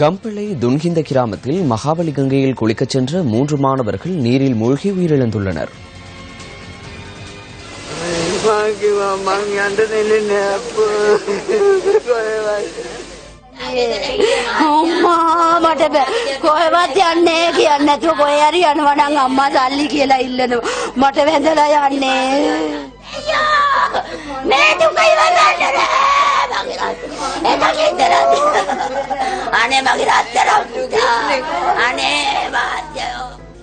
கம்பளை துன்ஹிந்த கிராமத்தில் மகாபலி கங்கையில் குளிக்கச் சென்ற 3 மாணவர்கள் நீரில் மூழ்கி உயிரிழந்துள்ளனர்.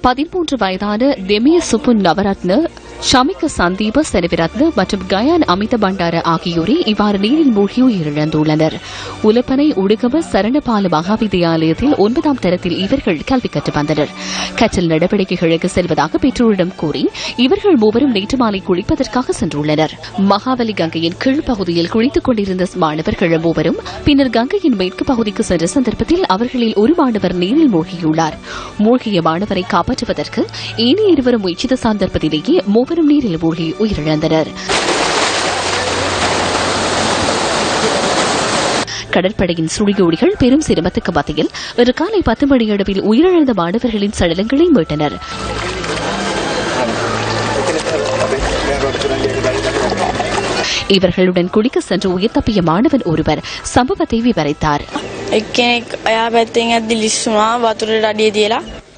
பதிமூன்று வயதான தெமிய சுப்பு நவரத்ன, ஷமிக சந்தீப செனவிரத்ன மற்றும் கயான் அமித பண்டார ஆகியோரே இவ்வாறு நீரில் மூழ்கி உயிரிழந்துள்ளனர். உலப்பனை உடுகவ சரணபால மகாவித்யாலயத்தில் 9ஆம் தரத்தில் இவர்கள் கல்வி கற்று வந்தனர். கற்றல் நடவடிக்கைகளுக்கு செல்வதாக பெற்றோரிடம் கூறி இவர்கள் மூவரும் நேற்று மாலை குளிப்பதற்காக சென்றுள்ளனர். மகாபலி கங்கையின் கீழ்ப்பகுதியில் குளித்துக் கொண்டிருந்த மாணவர்கள் மூவரும் பின்னர் கங்கையின் மேற்கு பகுதிக்கு சென்ற சந்தர்ப்பத்தில் அவர்களில் ஒரு மாணவர் நீரில் மூழ்கியுள்ளார். மூழ்கிய மாணவரை காப்பாற்றுவதற்கு ஏனைய இருவரும் முயற்சித்த சந்தர்ப்பத்திலேயே மூவரும் நீரில் மூழ்கி உயிரிழந்தனர். கடற்படையின் சுழியோடிகள் பெரும் சிரமத்துக்கு மத்தியில் இன்று காலை 10 மணியளவில் உயிரிழந்த மாணவர்களின் சடலங்களை மீட்டனர். இவர்களுடன் குளிக்க சென்று உயிர் தப்பிய மாணவன் ஒருவர் சம்பவத்தை விவரித்தார்.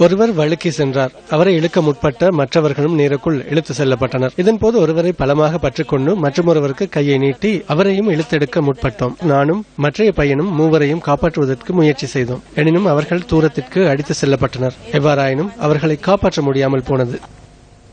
ஒருவர் வழுக்கி சென்றார். அவரை இழுக்க முற்பட்ட மற்றவர்களும் நீருக்குள் இழுத்து செல்லப்பட்டனர். இதன்போது ஒருவரை பலமாக பற்றிக்கொண்டு மற்றொருவருக்கு கையை நீட்டி அவரையும் இழுத்தெடுக்க முற்பட்டோம். நானும் மற்றைய பையனும் மூவரையும் காப்பாற்றுவதற்கு முயற்சி செய்தோம். எனினும் அவர்கள் தூரத்திற்கு அடித்து செல்லப்பட்டனர். எவ்வாறாயினும் அவர்களை காப்பாற்ற முடியாமல் போனது.